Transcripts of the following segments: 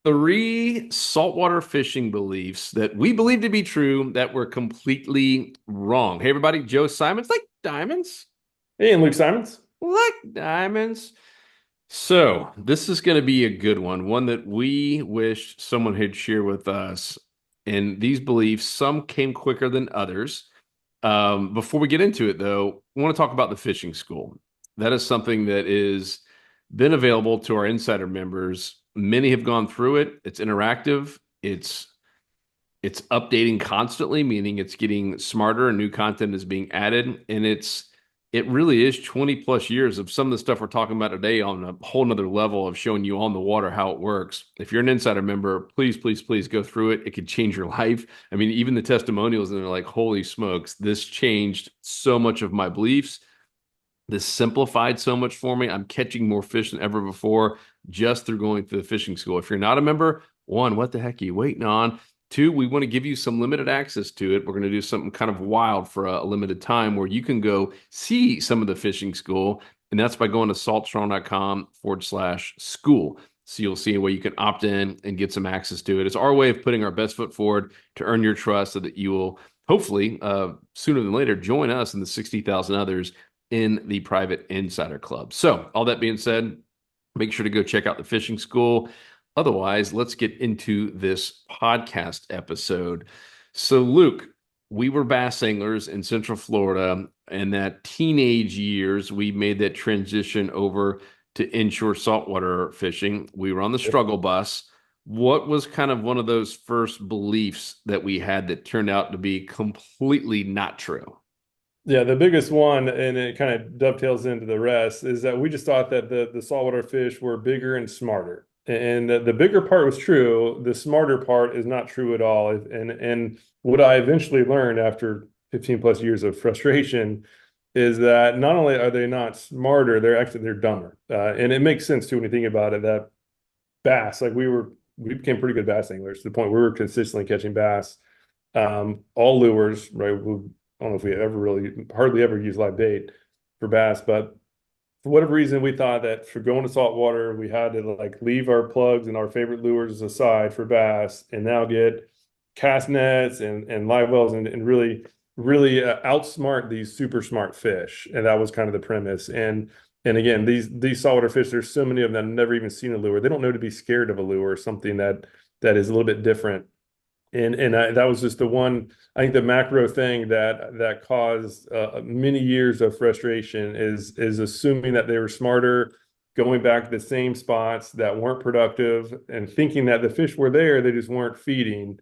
Three saltwater fishing beliefs that we believe to be true that were completely wrong. Hey, everybody, Joe Simons, like diamonds, Hey, and Luke Simons. like diamonds. So, this is going to be a good one that we wish someone had shared with us. And these beliefs, some came quicker than others. Before we get into it, though, I want to talk about the fishing school. That is something that is been available to our insider members. Many have gone through it. It's interactive. It's updating constantly, meaning it's getting smarter and new content is being added. And it really is 20 plus years of some of the stuff we're talking about today on a whole nother level of showing you on the water how it works. If you're an insider member, please, please, please go through it. It could change your life. I mean, even the testimonials, and they're like, holy smokes, this changed so much of my beliefs. This simplified so much for me. I'm catching more fish than ever before just through going through the fishing school. If you're not a member, one, what the heck are you waiting on? Two, we want to give you some limited access to it. We're going to do something kind of wild for a limited time where you can go see some of the fishing school. And that's by going to saltstrong.com/school. So you'll see where you can opt in and get some access to it. It's our way of putting our best foot forward to earn your trust so that you will hopefully sooner than later join us and the 60,000 others in the private insider club. So, all that being said, make sure to go check out the fishing school. Otherwise, let's get into this podcast episode. So, Luke, we were bass anglers in Central Florida, and that teenage years, we made that transition over to inshore saltwater fishing. We were on the struggle bus. What was kind of one of those first beliefs that we had that turned out to be completely not true? Yeah, the biggest one, and it kind of dovetails into the rest, is that we just thought that the saltwater fish were bigger and smarter. And the bigger part was true. The smarter part is not true at all. And what I eventually learned after 15 plus years of frustration is that not only are they not smarter, they're dumber. And it makes sense too when you think about it, that bass, we became pretty good bass anglers to the point where we were consistently catching bass. All lures, right? I don't know if we ever really hardly ever use live bait for bass, but for whatever reason, we thought that for going to saltwater, we had to like leave our plugs and our favorite lures aside for bass and now get cast nets and live wells and really outsmart these super smart fish. And that was kind of the premise. And again, these saltwater fish, there's so many of them never even seen a lure. They don't know to be scared of a lure or something that is a little bit different. That was just the one, I think the macro thing that caused many years of frustration is assuming that they were smarter, going back to the same spots that weren't productive, and thinking that the fish were there, they just weren't feeding.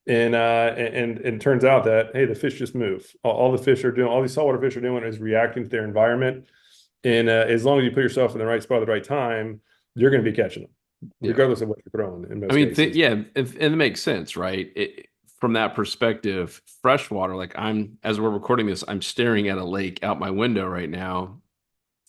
And it turns out that hey, the fish just move. All the fish are doing, all these saltwater fish are doing is reacting to their environment. And as long as you put yourself in the right spot at the right time, you're going to be catching them, Yeah. regardless of what you're throwing in I most mean, cases. yeah, and it makes sense, right? From that perspective, freshwater, like as we're recording this, I'm staring at a lake out my window right now.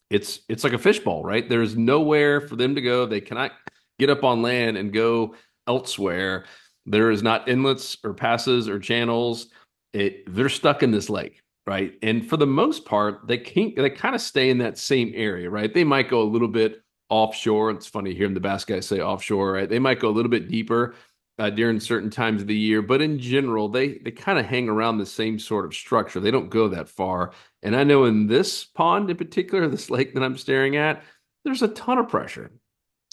It's like a fishbowl, right? There's nowhere for them to go. They cannot get up on land and go elsewhere. There is not inlets or passes or channels. They're stuck in this lake, right? And for the most part, they kind of stay in that same area, right? They might go a little bit offshore. It's funny hearing the bass guys say offshore, right? They might go a little bit deeper during certain times of the year, but in general, they kind of hang around the same sort of structure. They don't go that far. And I know in this pond in particular, this lake that I'm staring at, there's a ton of pressure.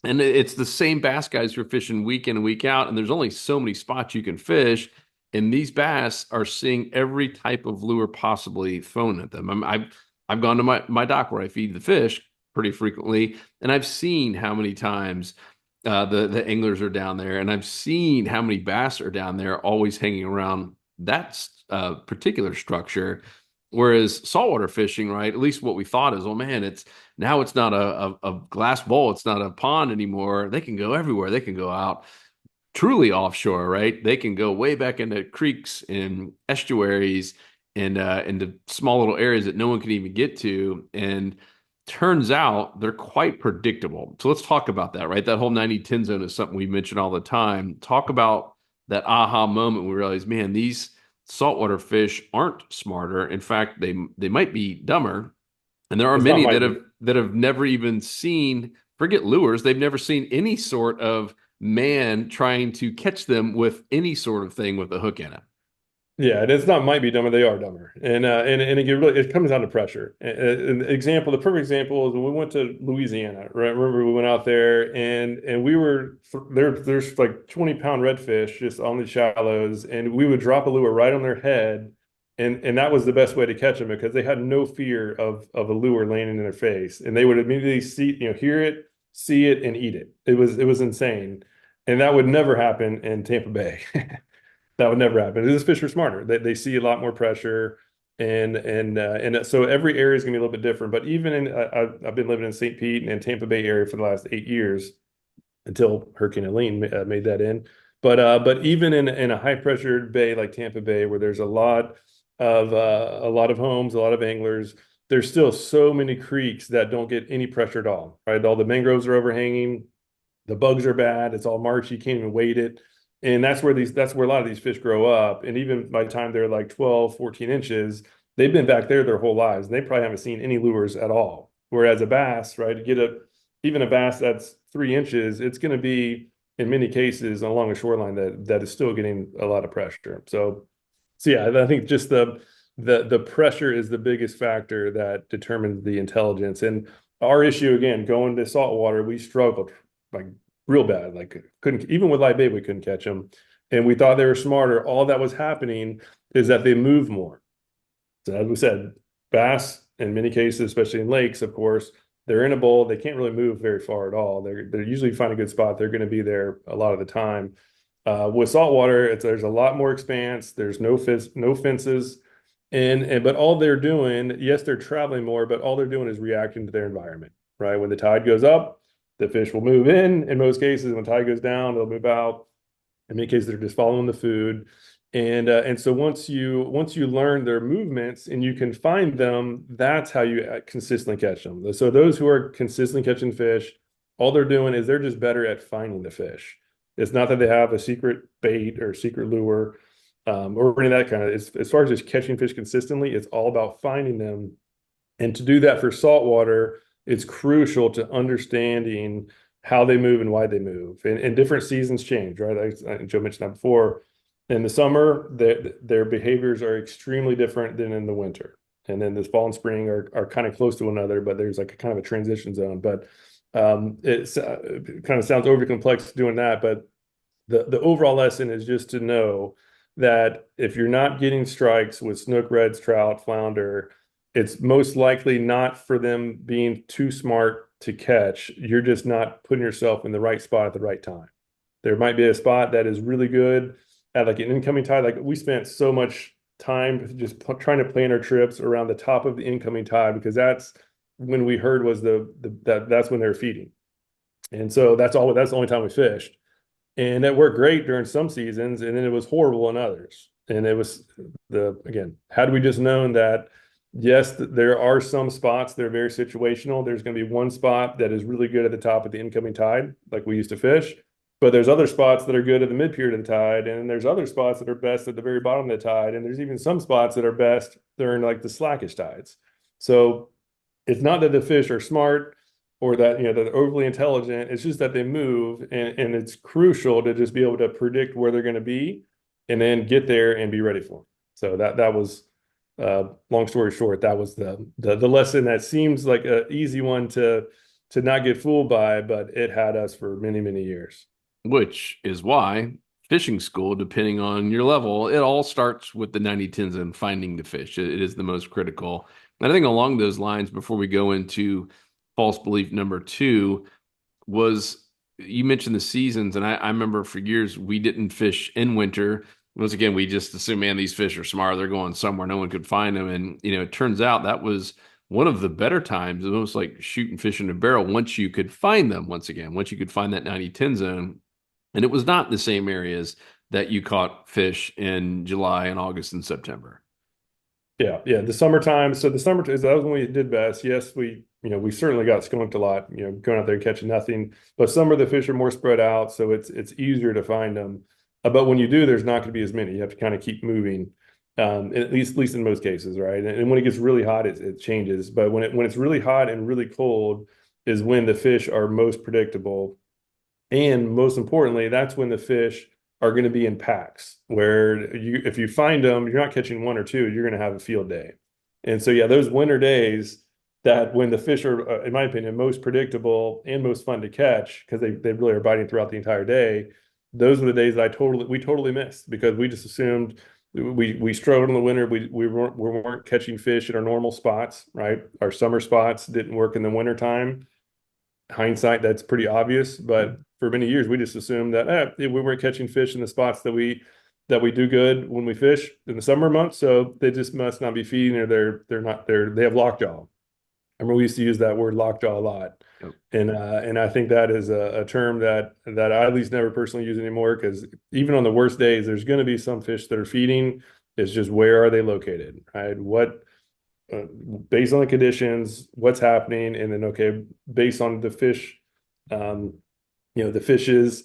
And it's the same bass guys who are fishing week in and week out, and there's only so many spots you can fish. And these bass are seeing every type of lure possibly thrown at them. I've gone to my dock where I feed the fish pretty frequently, and I've seen how many times the anglers are down there, and I've seen how many bass are down there, always hanging around that particular structure. Whereas saltwater fishing, right? At least what we thought is, oh man, it's not a glass bowl, it's not a pond anymore. They can go everywhere. They can go out truly offshore, right? They can go way back into creeks and estuaries and into small little areas that no one can even get to. And turns out they're quite predictable. So let's talk about that, right? That whole 90-10 zone is something we mention all the time. Talk about that aha moment when we realize, man, these saltwater fish aren't smarter. In fact, they might be dumber. And there are It's not many might that be. have never even seen, forget lures, they've never seen any sort of man trying to catch them with any sort of thing with a hook in it. Yeah, and it's not might be dumber, they are dumber. And it comes down to pressure. The perfect example is when we went to Louisiana, right? Remember we went out there and we were there's like 20-pound redfish just on the shallows, and we would drop a lure right on their head, and that was the best way to catch them because they had no fear of a lure landing in their face, and they would immediately hear it, see it, and eat it. It was insane. And that would never happen in Tampa Bay. That would never happen. These fish are smarter. They see a lot more pressure, and so every area is going to be a little bit different. But even in I've been living in St. Pete and Tampa Bay area for the last 8 years until Hurricane Helene made that in. But even in a high pressured bay like Tampa Bay, where there's a lot of homes, a lot of anglers, there's still so many creeks that don't get any pressure at all. Right, all the mangroves are overhanging, the bugs are bad. It's all marshy. You can't even wade it. And that's where a lot of these fish grow up. And even by the time they're like 12, 14 inches, they've been back there their whole lives. And they probably haven't seen any lures at all. Whereas a bass, right, to get even a bass that's 3 inches, it's going to be in many cases along a shoreline that is still getting a lot of pressure. So yeah, I think just the pressure is the biggest factor that determines the intelligence. And our issue again, going to saltwater, we struggled like real bad. Like couldn't even with live bait, we couldn't catch them. And we thought they were smarter. All that was happening is that they move more. So as we said, bass in many cases, especially in lakes, of course, they're in a bowl. They can't really move very far at all. They're usually find a good spot. They're going to be there a lot of the time. With saltwater, there's a lot more expanse. There's no fences, and but all they're doing, yes, they're traveling more, but all they're doing is reacting to their environment. Right, when the tide goes up, the fish will move in most cases. When tide goes down, they'll move out. In many cases, they're just following the food. And so once you learn their movements and you can find them, that's how you consistently catch them. So those who are consistently catching fish, all they're doing is they're just better at finding the fish. It's not that they have a secret bait or secret lure, or any of that kind of. As far as just catching fish consistently, it's all about finding them. And to do that for saltwater, it's crucial to understanding how they move and why they move. And different seasons change, right? Joe mentioned that before. In the summer, their behaviors are extremely different than in the winter. And then this fall and spring are kind of close to one another, but there's like a kind of a transition zone. But it kind of sounds overly complex doing that. But the overall lesson is just to know that if you're not getting strikes with snook, reds, trout, flounder, it's most likely not for them being too smart to catch. You're just not putting yourself in the right spot at the right time. There might be a spot that is really good at like an incoming tide. Like we spent so much time just trying to plan our trips around the top of the incoming tide because that's when we heard was that's when they're feeding. And so that's the only time we fished. And that worked great during some seasons, and then it was horrible in others. And it was again, had we just known that, yes, there are some spots that are very situational. There's going to be one spot that is really good at the top of the incoming tide, like we used to fish. But there's other spots that are good at the mid period of the tide, and there's other spots that are best at the very bottom of the tide, and there's even some spots that are best during like the slackish tides. So it's not that the fish are smart or that that they're overly intelligent. It's just that they move, and it's crucial to just be able to predict where they're going to be, and then get there and be ready for them. So that was long story short, that was the lesson that seems like an easy one to not get fooled by, but it had us for many, many years. Which is why fishing school, depending on your level, it all starts with the 90 10s and finding the fish. It is the most critical. And I think along those lines, before we go into false belief number two, was you mentioned the seasons. And I remember for years we didn't fish in winter. Once again, we just assume, man, these fish are smart. They're going somewhere no one could find them. And, it turns out that was one of the better times. It was almost like shooting fish in a barrel once you could find them, once you could find that 90 10 zone. And it was not the same areas that you caught fish in July and August and September. Yeah, yeah. The summertime. So the summer that was when we did best. Yes, we certainly got skunked a lot. Going out there catching nothing. But summer the fish are more spread out, so it's easier to find them. But when you do, there's not going to be as many. You have to kind of keep moving. At least in most cases, right? And when it gets really hot, it changes. But when it's really hot and really cold is when the fish are most predictable. And most importantly, that's when the fish are going to be in packs where if you find them, you're not catching one or two, you're going to have a field day. And so, yeah, those winter days that when the fish are, in my opinion, most predictable and most fun to catch because they really are biting throughout the entire day. Those are the days that we totally missed because we just assumed we struggled in the winter. We weren't catching fish at our normal spots, right? Our summer spots didn't work in the winter time. Hindsight, that's pretty obvious, but for many years we just assumed that we weren't catching fish in the spots that we do good when we fish in the summer months, so they just must not be feeding or they have lockjaw. I remember we used to use that word lockjaw a lot. Yep. And I think that is a term that I at least never personally use anymore because even on the worst days, there's going to be some fish that are feeding. It's just where are they located, right? What uh, based on the conditions, what's happening, and then okay, based on the fish, um, the fishes,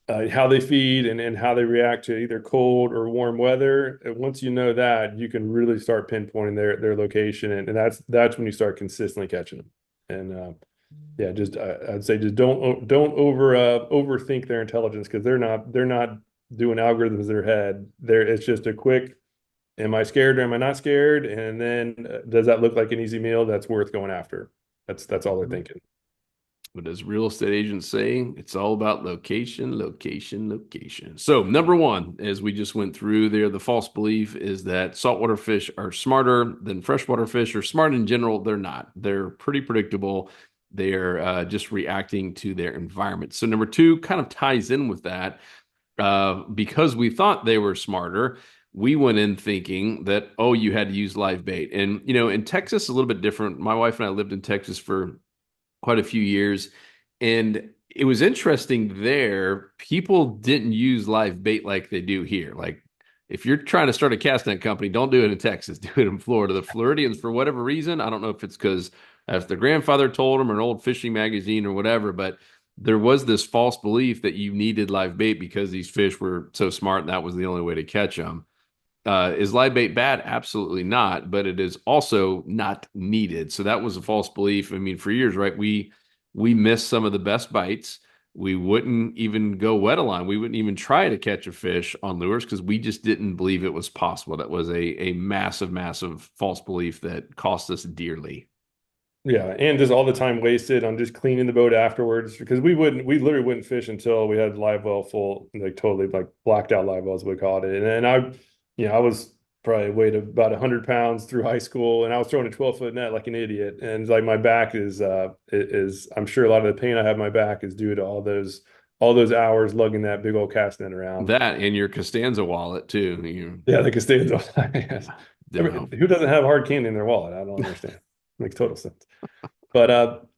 how they feed and how they react to either cold or warm weather. And once you know that, you can really start pinpointing their location, and that's when you start consistently catching them. And yeah, just I'd say just don't overthink their intelligence because they're not doing algorithms in their head. It's just a quick am I scared or am I not scared? And then does that look like an easy meal that's worth going after? That's all they're thinking. What does real estate agents say? It's all about location, location, location. So, number one, as we just went through there, the false belief is that saltwater fish are smarter than freshwater fish, or smart in general. They're not. They're pretty predictable. They're just reacting to their environment. So, number two kind of ties in with that. Because we thought they were smarter, we went in thinking that, oh, you had to use live bait. And, in Texas, a little bit different. My wife and I lived in Texas for quite a few years. And it was interesting there, people didn't use live bait like they do here. Like, if you're trying to start a cast net company, don't do it in Texas, do it in Florida. The Floridians, for whatever reason, I don't know if it's because as their grandfather told them or an old fishing magazine or whatever, but there was this false belief that you needed live bait because these fish were so smart and that was the only way to catch them. Is live bait bad? Absolutely not, but it is also not needed. So that was a false belief. I mean, for years, right? We missed some of the best bites. We wouldn't even go wet a line. We wouldn't even try to catch a fish on lures because we just didn't believe it was possible. That was a massive, massive false belief that cost us dearly. Yeah, and just all the time wasted on just cleaning the boat afterwards because we literally wouldn't fish until we had live well full, like totally like blacked out live wells, we called it. And I was probably weighed about 100 pounds through high school, and I was throwing a 12-foot net like an idiot. And like my back is I'm sure a lot of the pain I have in my back is due to all those hours lugging that big old cast net around. That and your Costanza wallet too. You Yeah, the Costanza. Yes. didn't help. Who doesn't have hard candy in their wallet? I don't understand. Makes total sense. But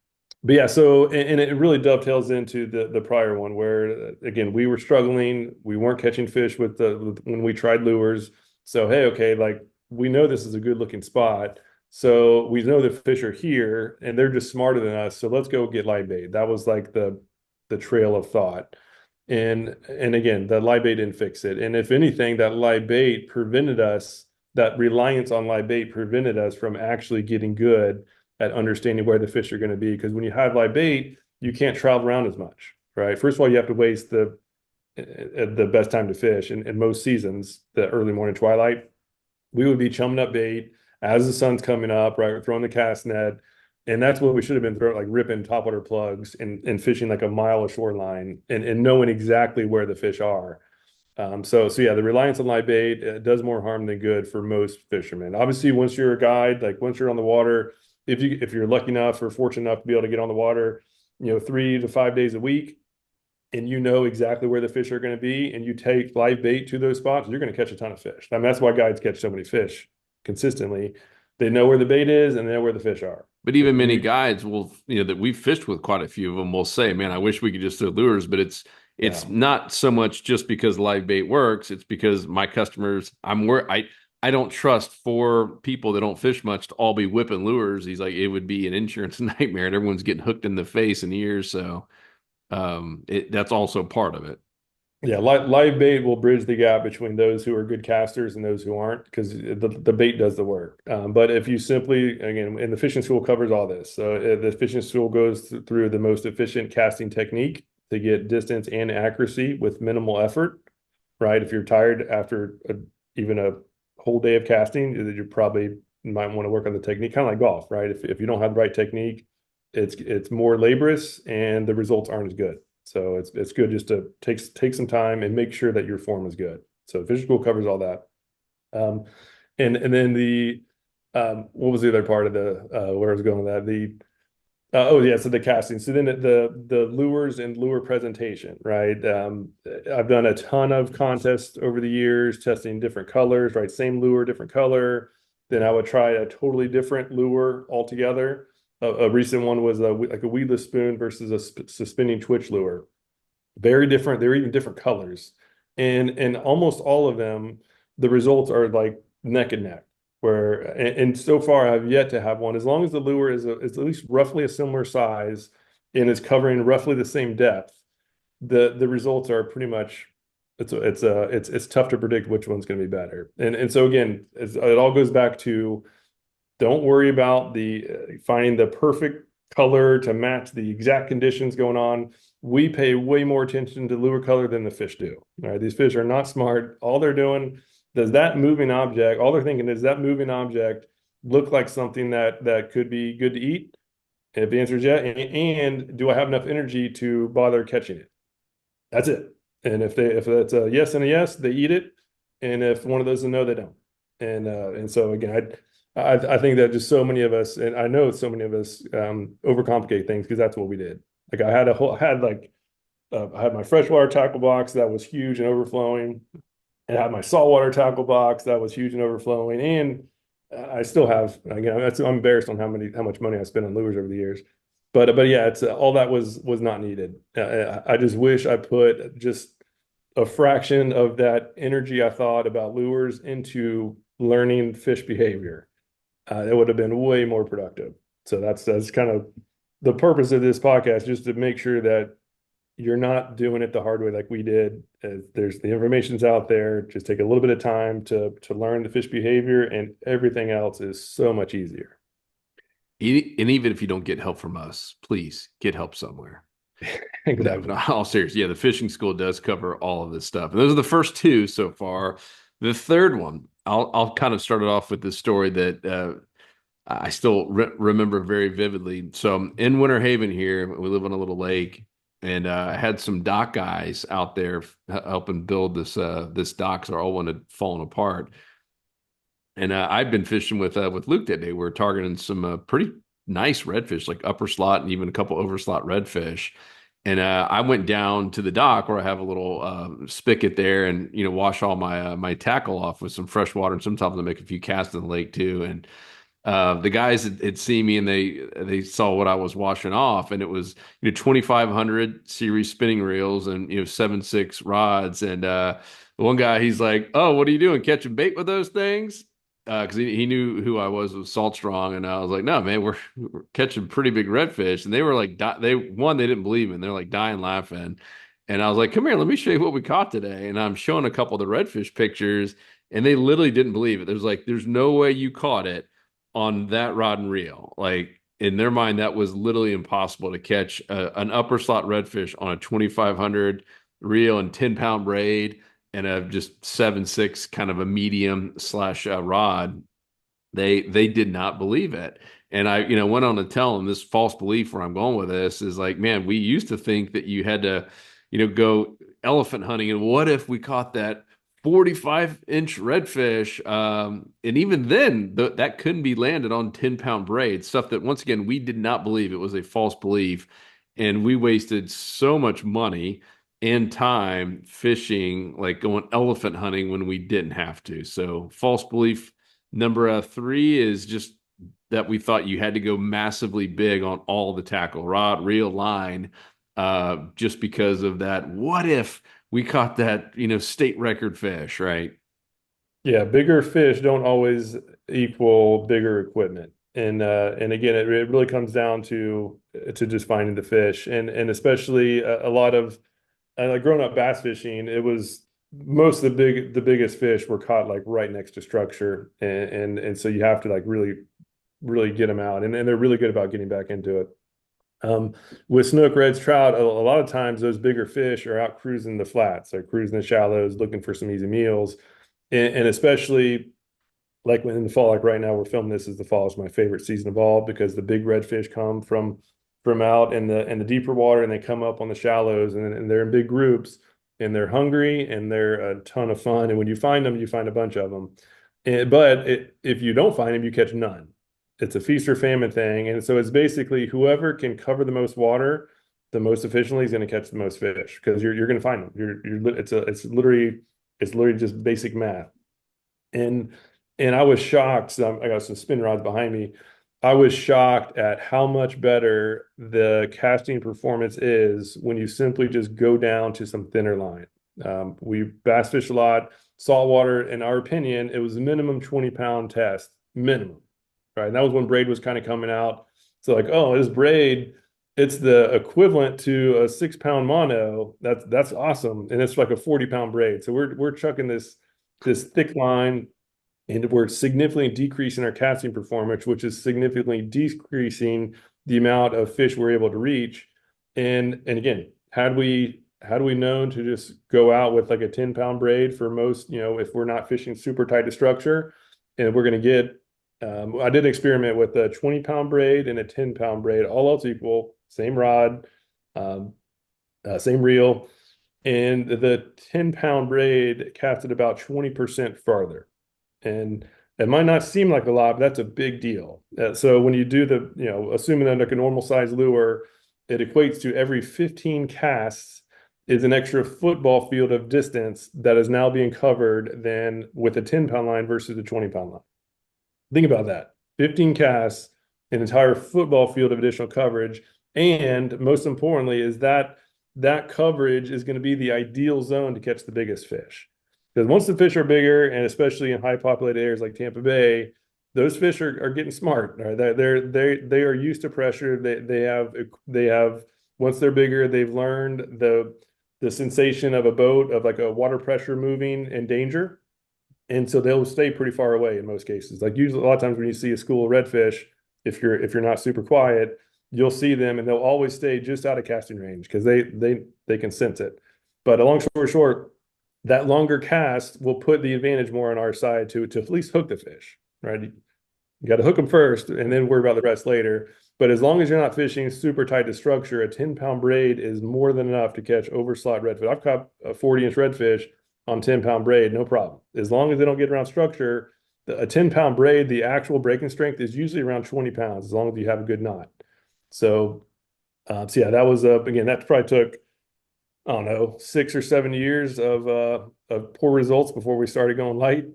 but yeah, so and it really dovetails into the prior one where again we were struggling, we weren't catching fish when we tried lures. So hey, okay, like we know this is a good looking spot. So we know the fish are here and they're just smarter than us. So let's go get live bait. That was like the trail of thought. And again, the live bait didn't fix it. And if anything, that reliance on live bait prevented us from actually getting good at understanding where the fish are going to be. Because when you have live bait, you can't travel around as much, right? First of all, you have to waste the best time to fish. In most seasons, the early morning twilight, we would be chumming up bait as the sun's coming up, right? We're throwing the cast net. And that's what we should have been throwing, like ripping topwater plugs and fishing like a mile of shoreline and knowing exactly where the fish are. So yeah, the reliance on live bait does more harm than good for most fishermen. Obviously, once you're a guide, like once you're on the water, if you're lucky enough or fortunate enough to be able to get on the water, 3 to 5 days a week, and you know exactly where the fish are going to be, and you take live bait to those spots, you're going to catch a ton of fish. I mean, that's why guides catch so many fish consistently. They know where the bait is and they know where the fish are. But even many guides will, that we've fished with quite a few of them will say, man, I wish we could just throw lures, but it's Yeah. not so much just because live bait works. It's because my customers, I don't trust four people that don't fish much to all be whipping lures. He's like, it would be an insurance nightmare and everyone's getting hooked in the face and ears. So that's also part of it. Yeah, live bait will bridge the gap between those who are good casters and those who aren't, because the bait does the work. But if you simply, again, and the fishing school covers all this. So the fishing school goes through the most efficient casting technique to get distance and accuracy with minimal effort, right? If you're tired after even a whole day of casting, you probably might want to work on the technique, kind of like golf, right? If you don't have the right technique, it's more laborious and the results aren't as good. So it's good just to take some time and make sure that your form is good. So Fishing School covers all that. Um, and then the what was the other part of the where I was going with that? The oh yeah, so the casting. So then the lures and lure presentation, right? I've done a ton of contests over the years, testing different colors, right? Same lure, different color. Then I would try a totally different lure altogether. A recent one was like a weedless spoon versus a spinning twitch lure. Very different. They're even different colors, and almost all of them, the results are like neck and neck. Where and so far I've yet to have one. As long as the lure is at least roughly a similar size and is covering roughly the same depth, the results are pretty much it's tough to predict which one's going to be better. And so again, it all goes back to don't worry about the finding the perfect color to match the exact conditions going on. We pay way more attention to lure color than the fish do. All right, these fish are not smart. All they're doing, does that moving object, all they're thinking is that moving object look like something that could be good to eat? And if the answer is yeah, and do I have enough energy to bother catching it? That's it. And if that's a yes and a yes, they eat it. And if one of those is a no, they don't. And so again, I think that just so many of us, and I know so many of us overcomplicate things because that's what we did. Like I had my freshwater tackle box that was huge and overflowing, and I had my saltwater tackle box that was huge and overflowing, and I still have. Again, I'm embarrassed on how much money I spent on lures over the years. But yeah, it's all that was not needed. I just wish I put just a fraction of that energy I thought about lures into learning fish behavior. It would have been way more productive. So that's kind of the purpose of this podcast, just to make sure that you're not doing it the hard way like we did. There's the information's out there. Just take a little bit of time to learn the fish behavior, and everything else is so much easier. And even if you don't get help from us, please get help somewhere. No, Exactly. no, all serious. Yeah, the fishing school does cover all of this stuff. And those are the first two so far. The third one, I'll kind of start it off with this story that I still remember very vividly. So in Winter Haven here, we live on a little lake, and I had some dock guys out there helping build this dock. So our old one had fallen apart, and I've been fishing with Luke that day. We were targeting some pretty nice redfish, like upper slot and even a couple overslot redfish. And I went down to the dock where I have a little spigot there, and wash all my tackle off with some fresh water. And sometimes I make a few casts in the lake too. And the guys had seen me, and they saw what I was washing off, and it was 2,500 series spinning reels and 7.6 rods. And one guy, he's like, "Oh, what are you doing? Catching bait with those things?" Because he knew who I was Salt Strong, and I was like, "No, man, we're catching pretty big redfish." And they were like, they didn't believe me, and they're like dying laughing. And I was like, "Come here, let me show you what we caught today." And I'm showing a couple of the redfish pictures, and they literally didn't believe it. There's no way you caught it on that rod and reel. Like in their mind, that was literally impossible to catch an upper slot redfish on a 2,500 reel and 10-pound braid and a just 7.6 kind of a medium slash rod. They did not believe it. And I, went on to tell them this false belief where I'm going with this is like, man, we used to think that you had to, go elephant hunting. And what if we caught that 45-inch redfish? And even then, that couldn't be landed on 10-pound braid, stuff that, once again, we did not believe. It was a false belief. And we wasted so much money and time fishing, like going elephant hunting when we didn't have to. So, false belief number three is just that we thought you had to go massively big on all the tackle, rod, reel, line, just because of that. What if we caught that, state record fish, right? Yeah, bigger fish don't always equal bigger equipment. And again, it really comes down to just finding the fish. And especially a lot of like growing up bass fishing, it was most of the biggest fish were caught like right next to structure. And so you have to like really get them out. And they're really good about getting back into it. Um, with snook, reds, trout, a lot of times those bigger fish are out cruising the flats, they're cruising the shallows, looking for some easy meals, and especially like when in the fall, like right now, we're filming this as the fall is my favorite season of all because the big redfish come from out in the deeper water and they come up on the shallows and they're in big groups and they're hungry and they're a ton of fun. And when you find them, you find a bunch of them. If you don't find them, you catch none. It's a feast or famine thing. And so it's basically whoever can cover the most water the most efficiently is going to catch the most fish because you're going to find them. It's literally just basic math. And and I was shocked. So I got some spin rods behind me. I was shocked at how much better the casting performance is when you simply just go down to some thinner line. We bass fish a lot, saltwater. In our opinion, it was a minimum 20-pound test, minimum. Right. And that was when braid was kind of coming out. So like, oh, this braid, it's the equivalent to a 6-pound mono. That's awesome. And it's like a 40-pound braid. So we're chucking this thick line and we're significantly decreasing our casting performance, which is significantly decreasing the amount of fish we're able to reach. And again, had we known to just go out with like a 10-pound braid for most, if we're not fishing super tight to structure, and we're going to get, I did experiment with a 20-pound braid and a 10-pound braid, all else equal, same rod, um, same reel, and the 10-pound braid casted about 20% farther. And it might not seem like a lot, but that's a big deal. So when you do assuming that like a normal size lure, it equates to every 15 casts is an extra football field of distance that is now being covered than with a 10-pound line versus a 20-pound line. Think about that. 15 casts, an entire football field of additional coverage. And most importantly, is that coverage is going to be the ideal zone to catch the biggest fish. Because once the fish are bigger, and especially in high populated areas like Tampa Bay, those fish are getting smart. Right? They are used to pressure. They have once they're bigger, they've learned the sensation of a boat of like a water pressure moving in danger. And so they'll stay pretty far away in most cases. Like usually a lot of times when you see a school of redfish, if you're not super quiet, you'll see them and they'll always stay just out of casting range because they can sense it. But a long story short, that longer cast will put the advantage more on our side to at least hook the fish, right? You got to hook them first and then worry about the rest later. But as long as you're not fishing super tight to structure, a 10-pound braid is more than enough to catch overslot redfish. I've caught a 40-inch redfish on 10-pound braid, no problem. As long as they don't get around structure, a 10-pound braid, the actual breaking strength is usually around 20 pounds as long as you have a good knot. So, so yeah, that was again, that probably took, I don't know, 6 or 7 years of poor results before we started going light.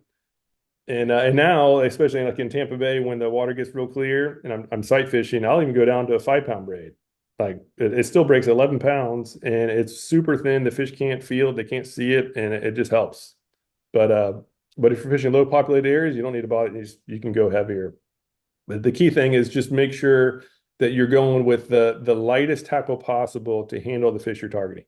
And now, especially like in Tampa Bay, when the water gets real clear and I'm sight fishing, I'll even go down to a 5-pound braid. Like it still breaks 11 pounds and it's super thin. The fish can't feel it, they can't see it, and it just helps. But uh, but if you're fishing low populated areas, you don't need to bother. You can go heavier. But the key thing is just make sure that you're going with the lightest tackle possible to handle the fish you're targeting.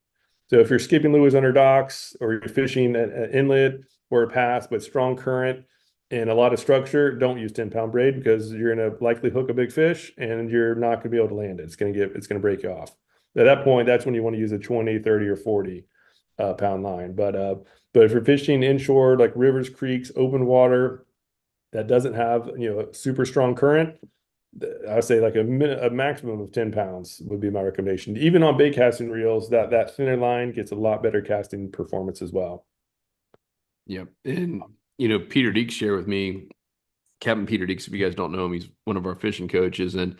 So if you're skipping lures under docks or you're fishing an inlet or a pass but strong current and a lot of structure, don't use 10-pound braid because you're going to likely hook a big fish and you're not going to be able to land it. It's going to break you off. At that point, that's when you want to use a 20, 30, or 40 pound line. But if you're fishing inshore like rivers, creeks, open water that doesn't have super strong current, I would say like a maximum of 10 pounds would be my recommendation. Even on bait casting reels, that thinner line gets a lot better casting performance as well. Yep. And, Peter Deeks shared with me, Captain Peter Deeks, if you guys don't know him, he's one of our fishing coaches, and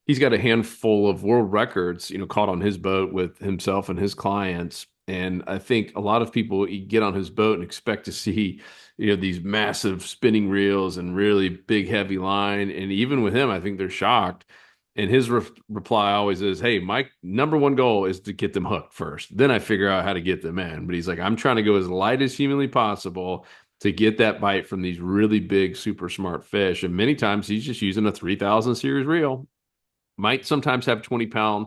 he's got a handful of world records, caught on his boat with himself and his clients. And I think a lot of people get on his boat and expect to see, these massive spinning reels and really big, heavy line. And even with him, I think they're shocked. And his reply always is, "Hey, my number one goal is to get them hooked first. Then I figure out how to get them in." But he's like, "I'm trying to go as light as humanly possible to get that bite from these really big, super smart fish." And many times he's just using a 3,000 series reel. Might sometimes have 20-pound,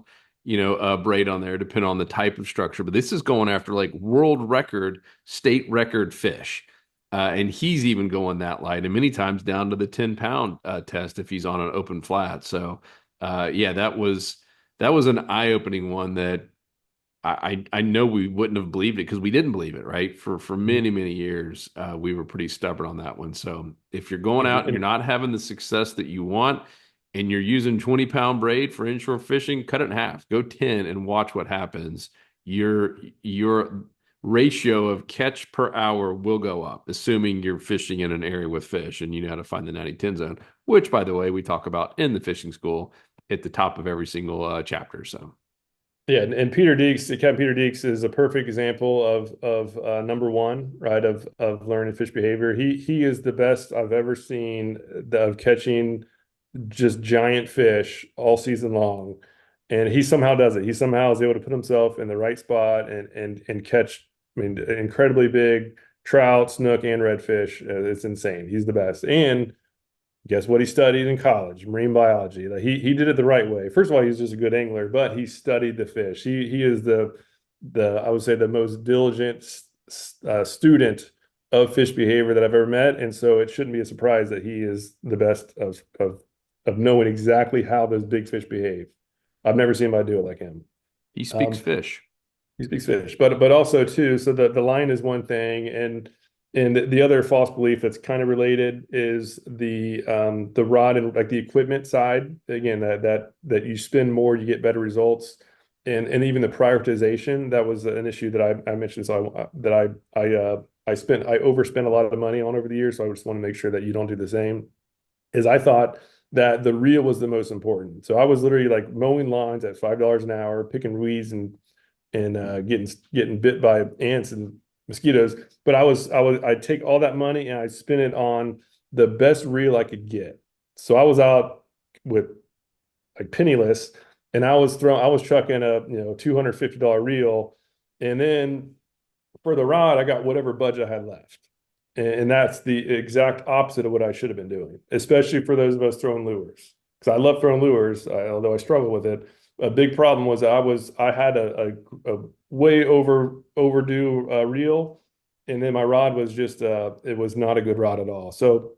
braid on there, depending on the type of structure. But this is going after like world record, state record fish. And he's even going that light, and many times down to the 10-pound test if he's on an open flat. So, yeah, that was that was an eye-opening one that I know we wouldn't have believed it because we didn't believe it, right? For many, many years, we were pretty stubborn on that one. So if you're going out and you're And not having the success that you want and you're using 20-pound braid for inshore fishing, cut it in half. Go 10 and watch what happens. Your ratio of catch per hour will go up, assuming you're fishing in an area with fish and you know how to find the 90-10 zone, which, by the way, we talk about in the fishing school at the top of every single chapter. So. yeah, and Peter Deeks, Captain Peter Deeks is a perfect example of number one, right? Of learning fish behavior. He is the best I've ever seen of catching just giant fish all season long, and he somehow does it. He somehow is able to put himself in the right spot and catch, I mean, incredibly big trout, snook, and redfish. It's insane. He's the best. And guess what he studied in college? Marine biology. Like he did it the right way. First of all, he's just a good angler, but he studied the fish. He is the I would say the most diligent student of fish behavior that I've ever met, and so it shouldn't be a surprise that he is the best of knowing exactly how those big fish behave. I've never seen anybody do it like him. He speaks Um, fish. he speaks fish, but also too. So the line is one thing, and the other false belief that's kind of related is the rod and like the equipment side. Again, that you spend more, you get better results, and even the prioritization. That was an issue that I mentioned. So I overspent a lot of money on over the years. So I just want to make sure that you don't do the same. Is I thought that the reel was the most important. So I was literally like mowing lawns at $5 an hour, picking weeds and getting bit by ants and mosquitoes. But I'd take all that money and I'd spend it on the best reel I could get. So I was out with like penniless, and I was chucking a $250 reel, and then for the rod I got whatever budget I had left. And that's the exact opposite of what I should have been doing, especially for those of us throwing lures. Because I love throwing lures, although I struggle with it. A big problem was I had a way overdue reel, and then my rod was just it was not a good rod at all. So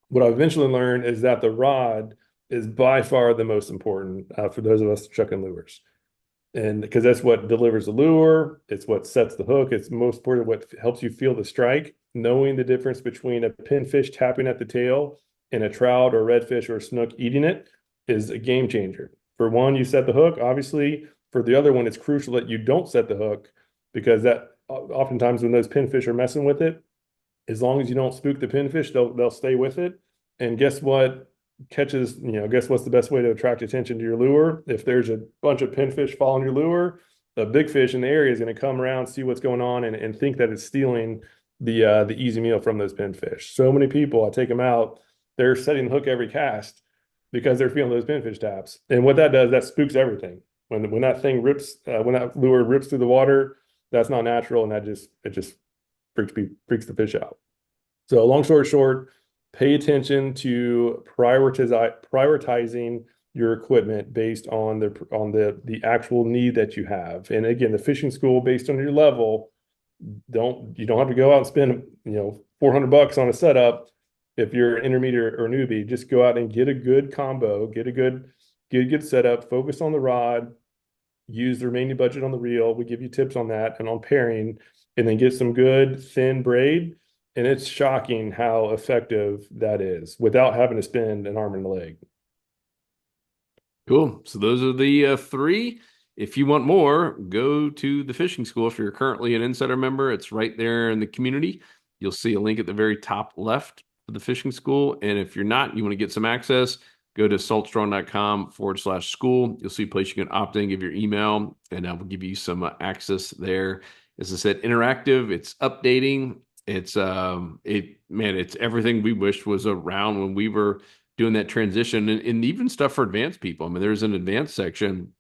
what I eventually learned is that the rod is by far the most important for those of us chucking lures, and because that's what delivers the lure, it's what sets the hook, it's most important what helps you feel the strike. Knowing the difference between a pinfish tapping at the tail and a trout or redfish or a snook eating it is a game changer. For one, you set the hook, obviously. For the other one, it's crucial that you don't set the hook, because that oftentimes when those pinfish are messing with it, as long as you don't spook the pinfish, they'll stay with it. And guess what? Guess what's the best way to attract attention to your lure? If there's a bunch of pinfish following your lure, a big fish in the area is going to come around, see what's going on, and think that it's stealing the easy meal from those pinfish. So many people, I take them out, they're setting the hook every cast because they're feeling those pinfish taps. And what that does, that spooks everything. When that thing rips, when that lure rips through the water, that's not natural, and it just freaks the fish out. So long story short, pay attention to prioritizing your equipment based on the actual need that you have. And again, the fishing school based on your level, you don't have to go out and spend 400 bucks on a setup if you're an intermediate or newbie. Just go out and get a good combo, get a good setup, focus on the rod, use the remaining budget on the reel. We give you tips on that and on pairing, and then get some good thin braid. And it's shocking how effective that is without having to spend an arm and a leg. Cool. So those are the three. If you want more, go to the fishing school. If you're currently an insider member, it's right there in the community. You'll see a link at the very top left for the fishing school. And if you're not, you want to get some access, go to saltstrong.com/school. You'll see a place you can opt in, give your email, and I will give you some access there. As I said, interactive, it's updating. It's everything we wished was around when we were doing that transition, and even stuff for advanced people. I mean, there's an advanced section,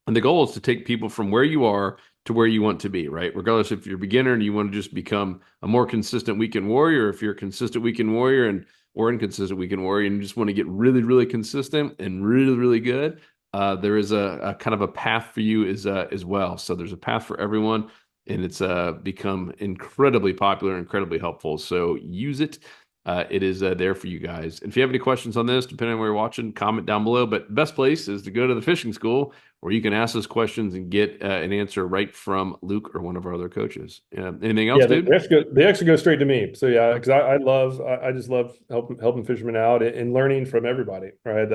and the goal is to take people from where you are to where you want to be, right? Regardless if you're a beginner and you want to just become a more consistent weekend warrior, if you're a consistent weekend warrior or inconsistent weekend warrior and you just want to get really, really consistent and really, really good, there is a kind of a path for you as well. So there's a path for everyone, and it's become incredibly popular, incredibly helpful. So use it. it is there for you guys. And if you have any questions on this, depending on where you're watching, comment down below. But best place is to go to the fishing school where you can ask us questions and get an answer right from Luke or one of our other coaches. Anything else, Yeah, dude? they actually go straight to me. So yeah, because I just love helping fishermen out and learning from everybody, right?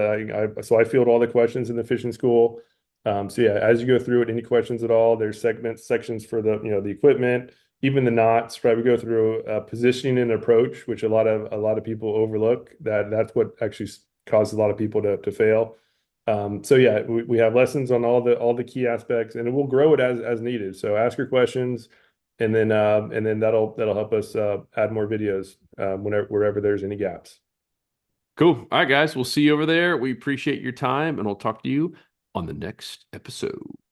So I field all the questions in the fishing school. So yeah, as you go through it, any questions at all, there's sections for the equipment, even the knots, right? We go through positioning and approach, which a lot of people overlook. That's what actually causes a lot of people to fail. So yeah, we have lessons on all the key aspects, and we'll grow it as needed. So ask your questions, and then that'll help us add more videos wherever there's any gaps. Cool. All right, guys. We'll see you over there. We appreciate your time, and we'll talk to you on the next episode.